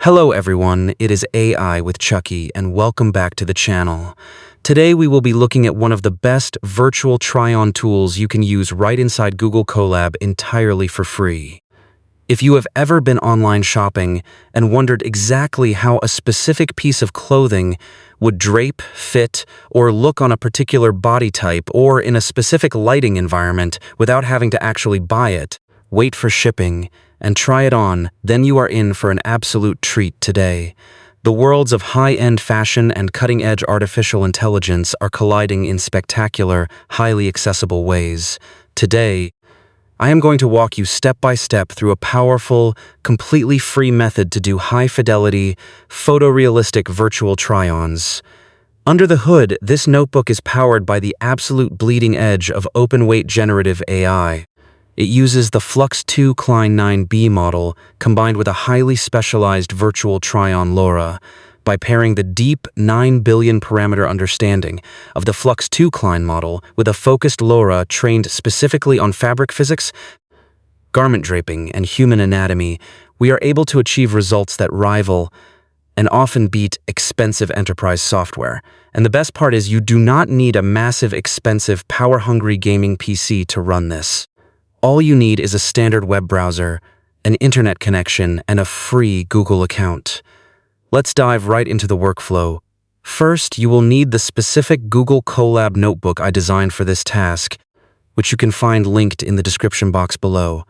Hello everyone, it is AI with Chucky and welcome back to the channel. Today we will be looking at one of the best virtual try-on tools you can use right inside Google Colab entirely for free. If you have ever been online shopping and wondered exactly how a specific piece of clothing would drape, fit, or look on a particular body type or in a specific lighting environment without having to actually buy it, wait for shipping, and try it on, then you are in for an absolute treat today. The worlds of high-end fashion and cutting-edge artificial intelligence are colliding in spectacular, highly accessible ways. Today, I am going to walk you step by step through a powerful, completely free method to do high-fidelity, photorealistic virtual try-ons. Under the hood, this notebook is powered by the absolute bleeding edge of open-weight generative AI. It uses the Flux 2 Klein 9B model combined with a highly specialized virtual try-on LoRA. By pairing the deep 9 billion parameter understanding of the Flux 2 Klein model with a focused LoRA trained specifically on fabric physics, garment draping, and human anatomy, we are able to achieve results that rival and often beat expensive enterprise software. And the best part is you do not need a massive, expensive, power-hungry gaming PC to run this. All you need is a standard web browser, an internet connection, and a free Google account. Let's dive right into the workflow. First, you will need the specific Google Colab notebook I designed for this task, which you can find linked in the description box below.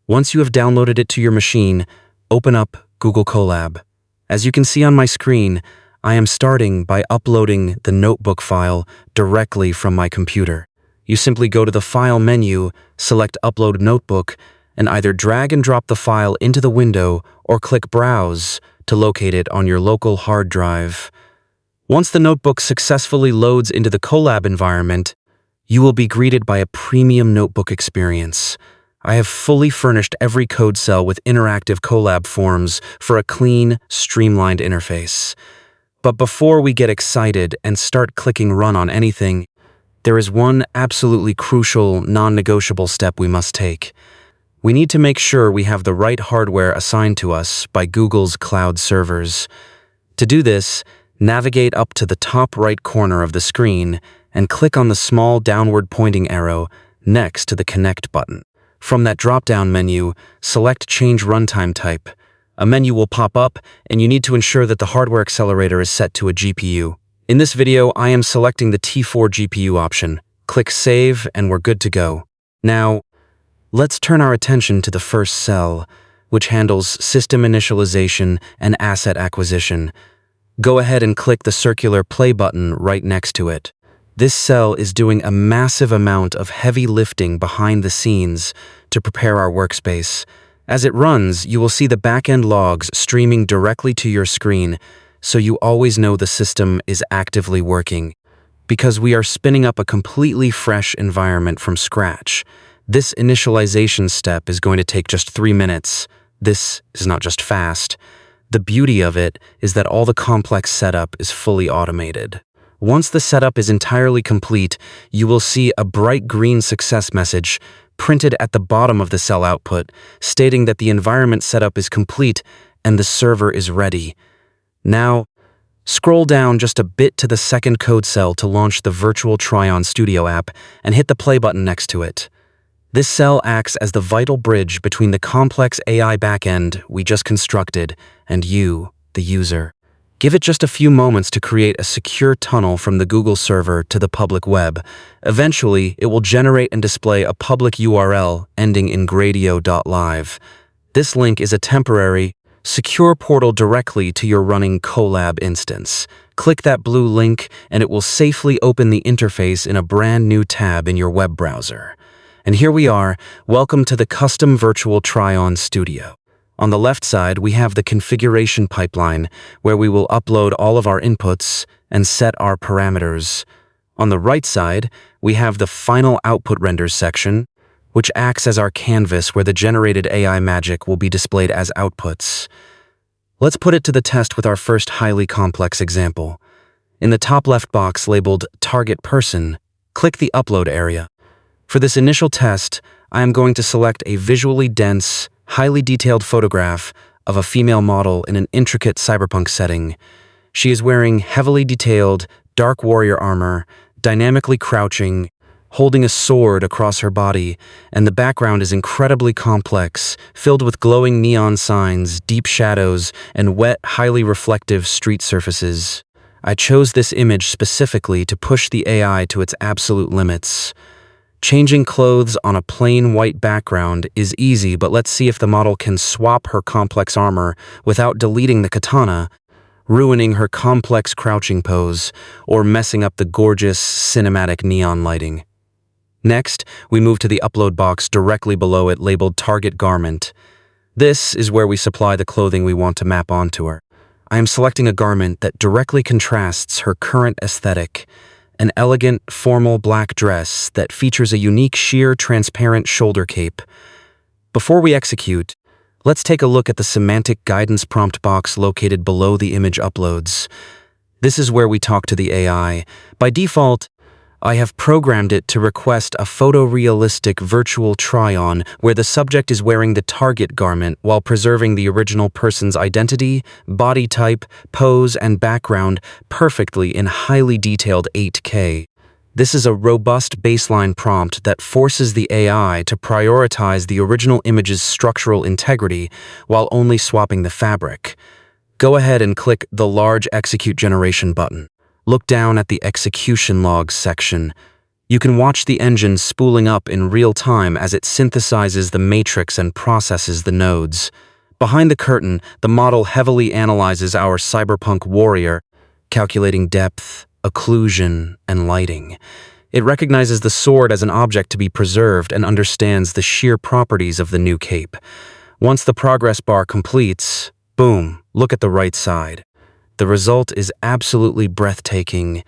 Once you have downloaded it to your machine, open up Google Colab. As you can see on my screen, I am starting by uploading the notebook file directly from my computer. You simply go to the File menu, select Upload Notebook, and either drag and drop the file into the window or click Browse to locate it on your local hard drive. Once the notebook successfully loads into the Colab environment, you will be greeted by a premium notebook experience. I have fully furnished every code cell with interactive Colab forms for a clean, streamlined interface. But before we get excited and start clicking Run on anything, there is one absolutely crucial, non-negotiable step we must take. We need to make sure we have the right hardware assigned to us by Google's cloud servers. To do this, navigate up to the top right corner of the screen and click on the small downward pointing arrow next to the Connect button. From that drop-down menu, select Change Runtime Type. A menu will pop up, and you need to ensure that the hardware accelerator is set to a GPU. In this video, I am selecting the T4 GPU option. Click Save, and we're good to go. Now, let's turn our attention to the first cell, which handles system initialization and asset acquisition. Go ahead and click the circular play button right next to it. This cell is doing a massive amount of heavy lifting behind the scenes to prepare our workspace. As it runs, you will see the backend logs streaming directly to your screen, so you always know the system is actively working. Because we are spinning up a completely fresh environment from scratch, this initialization step is going to take just 3 minutes. This is not just fast. The beauty of it is that all the complex setup is fully automated. Once the setup is entirely complete, you will see a bright green success message printed at the bottom of the cell output, stating that the environment setup is complete and the server is ready. Now, scroll down just a bit to the second code cell to launch the Virtual Try-On Studio app and hit the play button next to it. This cell acts as the vital bridge between the complex AI backend we just constructed and you, the user. Give it just a few moments to create a secure tunnel from the Google server to the public web. Eventually, it will generate and display a public URL ending in gradio.live. This link is a temporary, secure portal directly to your running Colab instance. Click that blue link and it will safely open the interface in a brand new tab in your web browser. And here we are. Welcome to the custom virtual try-on studio. On the left side, we have the configuration pipeline where we will upload all of our inputs and set our parameters. On the right side, we have the final output renders section, which acts as our canvas where the generated AI magic will be displayed as outputs. Let's put it to the test with our first highly complex example. In the top left box labeled Target Person, click the Upload area. For this initial test, I am going to select a visually dense, highly detailed photograph of a female model in an intricate cyberpunk setting. She is wearing heavily detailed, dark warrior armor, dynamically crouching, holding a sword across her body, and the background is incredibly complex, filled with glowing neon signs, deep shadows, and wet, highly reflective street surfaces. I chose this image specifically to push the AI to its absolute limits. Changing clothes on a plain white background is easy, but let's see if the model can swap her complex armor without deleting the katana, ruining her complex crouching pose, or messing up the gorgeous cinematic neon lighting. Next, we move to the upload box directly below it labeled Target Garment. This is where we supply the clothing we want to map onto her. I am selecting a garment that directly contrasts her current aesthetic, an elegant, formal black dress that features a unique sheer, transparent shoulder cape. Before we execute, let's take a look at the semantic guidance prompt box located below the image uploads. This is where we talk to the AI. By default, I have programmed it to request a photorealistic virtual try-on where the subject is wearing the target garment while preserving the original person's identity, body type, pose, and background perfectly in highly detailed 8K. This is a robust baseline prompt that forces the AI to prioritize the original image's structural integrity while only swapping the fabric. Go ahead and click the large Execute Generation button. Look down at the execution logs section. You can watch the engine spooling up in real time as it synthesizes the matrix and processes the nodes. Behind the curtain, the model heavily analyzes our cyberpunk warrior, calculating depth, occlusion, and lighting. It recognizes the sword as an object to be preserved and understands the sheer properties of the new cape. Once the progress bar completes, boom, look at the right side. The result is absolutely breathtaking.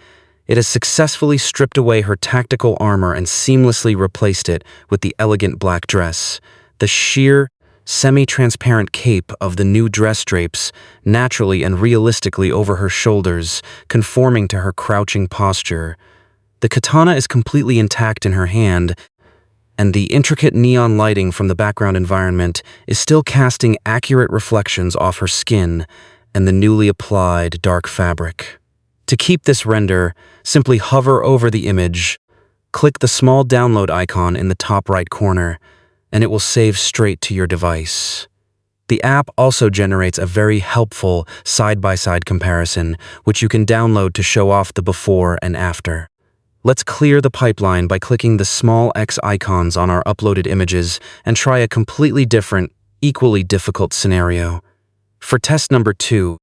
It has successfully stripped away her tactical armor and seamlessly replaced it with the elegant black dress. The sheer, semi-transparent cape of the new dress drapes naturally and realistically over her shoulders, conforming to her crouching posture. The katana is completely intact in her hand, and the intricate neon lighting from the background environment is still casting accurate reflections off her skin and the newly applied dark fabric. To keep this render, simply hover over the image, click the small download icon in the top right corner, and it will save straight to your device. The app also generates a very helpful side-by-side comparison, which you can download to show off the before and after. Let's clear the pipeline by clicking the small X icons on our uploaded images and try a completely different, equally difficult scenario. For test number 2,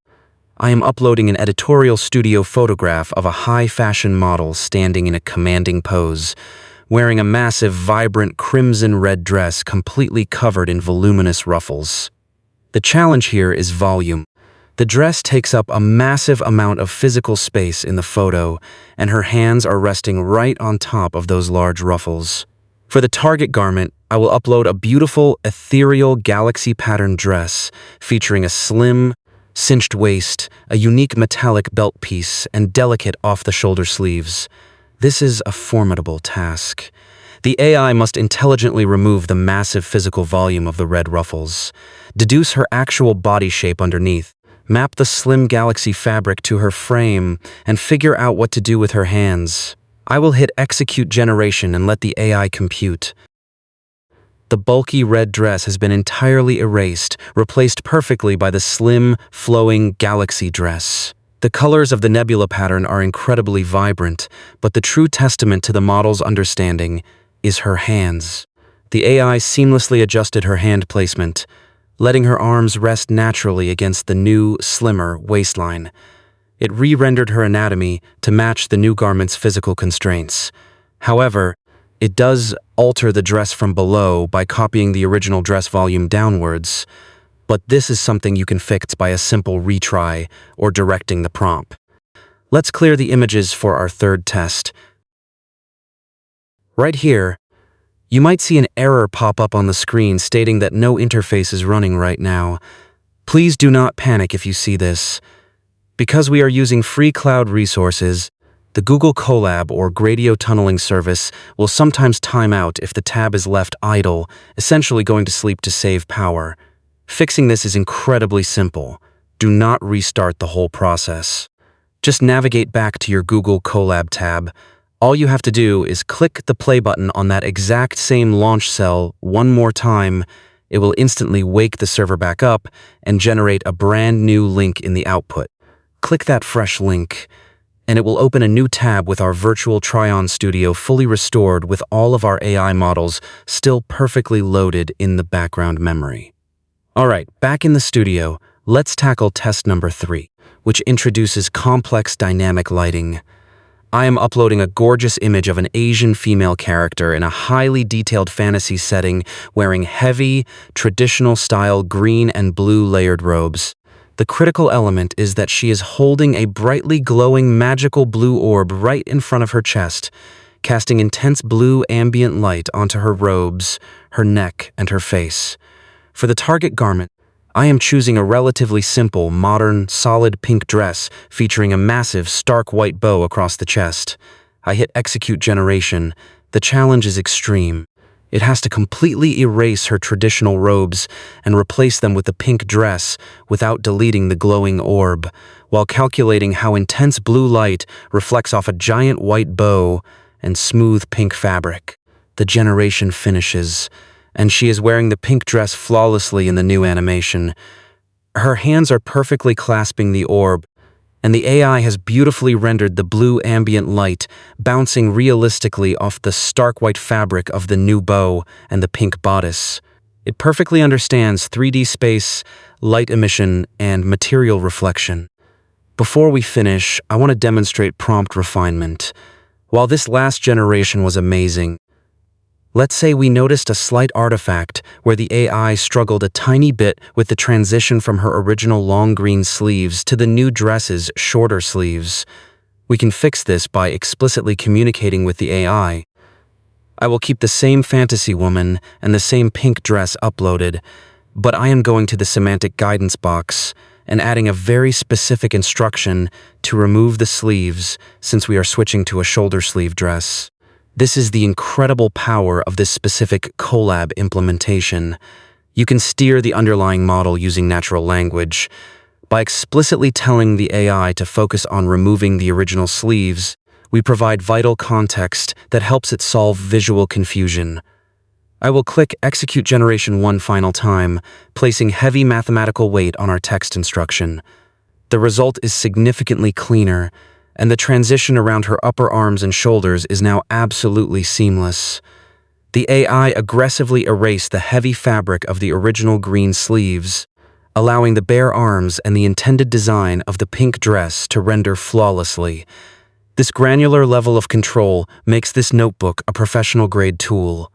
I am uploading an editorial studio photograph of a high-fashion model standing in a commanding pose, wearing a massive, vibrant crimson-red dress completely covered in voluminous ruffles. The challenge here is volume. The dress takes up a massive amount of physical space in the photo, and her hands are resting right on top of those large ruffles. For the target garment, I will upload a beautiful, ethereal galaxy pattern dress featuring a slim, cinched waist, a unique metallic belt piece, and delicate off-the-shoulder sleeves. This is a formidable task. The AI must intelligently remove the massive physical volume of the red ruffles, deduce her actual body shape underneath, map the slim galaxy fabric to her frame, and figure out what to do with her hands. I will hit Execute Generation and let the AI compute. The bulky red dress has been entirely erased, replaced perfectly by the slim, flowing galaxy dress. The colors of the nebula pattern are incredibly vibrant, but the true testament to the model's understanding is her hands. The AI seamlessly adjusted her hand placement, letting her arms rest naturally against the new, slimmer waistline. It re-rendered her anatomy to match the new garment's physical constraints. However, it does alter the dress from below by copying the original dress volume downwards, but this is something you can fix by a simple retry or directing the prompt. Let's clear the images for our third test. Right here, you might see an error pop up on the screen stating that no interface is running right now. Please do not panic if you see this. Because we are using free cloud resources, the Google Colab or Gradio tunneling service will sometimes time out if the tab is left idle, essentially going to sleep to save power. Fixing this is incredibly simple. Do not restart the whole process. Just navigate back to your Google Colab tab. All you have to do is click the play button on that exact same launch cell one more time. It will instantly wake the server back up and generate a brand new link in the output. Click that fresh link, and it will open a new tab with our virtual try-on studio fully restored with all of our AI models still perfectly loaded in the background memory. All right, back in the studio, let's tackle test number 3, which introduces complex dynamic lighting. I am uploading a gorgeous image of an Asian female character in a highly detailed fantasy setting wearing heavy, traditional-style green and blue layered robes. The critical element is that she is holding a brightly glowing magical blue orb right in front of her chest, casting intense blue ambient light onto her robes, her neck, and her face. For the target garment, I am choosing a relatively simple, modern, solid pink dress featuring a massive, stark white bow across the chest. I hit Execute Generation. The challenge is extreme. It has to completely erase her traditional robes and replace them with the pink dress without deleting the glowing orb, while calculating how intense blue light reflects off a giant white bow and smooth pink fabric. The generation finishes, and she is wearing the pink dress flawlessly in the new animation. Her hands are perfectly clasping the orb, and the AI has beautifully rendered the blue ambient light bouncing realistically off the stark white fabric of the new bow and the pink bodice. It perfectly understands 3D space, light emission, and material reflection. Before we finish, I want to demonstrate prompt refinement. While this last generation was amazing, let's say we noticed a slight artifact where the AI struggled a tiny bit with the transition from her original long green sleeves to the new dress's shorter sleeves. We can fix this by explicitly communicating with the AI. I will keep the same fantasy woman and the same pink dress uploaded, but I am going to the semantic guidance box and adding a very specific instruction to remove the sleeves since we are switching to a shoulder sleeve dress. This is the incredible power of this specific Colab implementation. You can steer the underlying model using natural language. By explicitly telling the AI to focus on removing the original sleeves, we provide vital context that helps it solve visual confusion. I will click Execute Generation one final time, placing heavy mathematical weight on our text instruction. The result is significantly cleaner, and the transition around her upper arms and shoulders is now absolutely seamless. The AI aggressively erased the heavy fabric of the original green sleeves, allowing the bare arms and the intended design of the pink dress to render flawlessly. This granular level of control makes this notebook a professional-grade tool.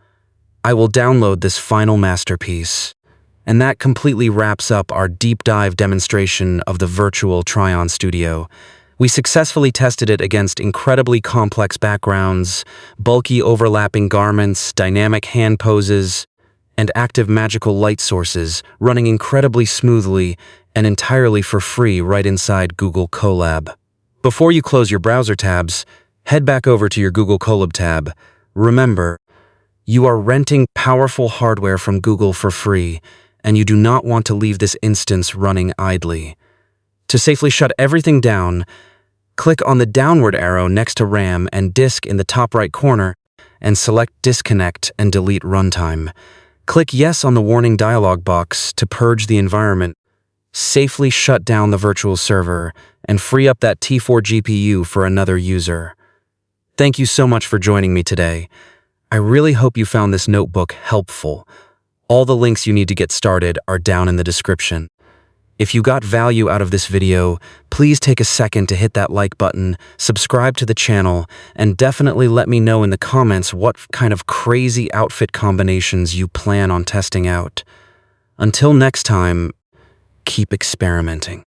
I will download this final masterpiece. And that completely wraps up our deep dive demonstration of the virtual try-on studio. We successfully tested it against incredibly complex backgrounds, bulky overlapping garments, dynamic hand poses, and active magical light sources, running incredibly smoothly and entirely for free right inside Google Colab. Before you close your browser tabs, head back over to your Google Colab tab. Remember, you are renting powerful hardware from Google for free, and you do not want to leave this instance running idly. To safely shut everything down, click on the downward arrow next to RAM and Disk in the top right corner and select Disconnect and Delete Runtime. Click Yes on the warning dialog box to purge the environment, safely shut down the virtual server, and free up that T4 GPU for another user. Thank you so much for joining me today. I really hope you found this notebook helpful. All the links you need to get started are down in the description. If you got value out of this video, please take a second to hit that like button, subscribe to the channel, and definitely let me know in the comments what kind of crazy outfit combinations you plan on testing out. Until next time, keep experimenting.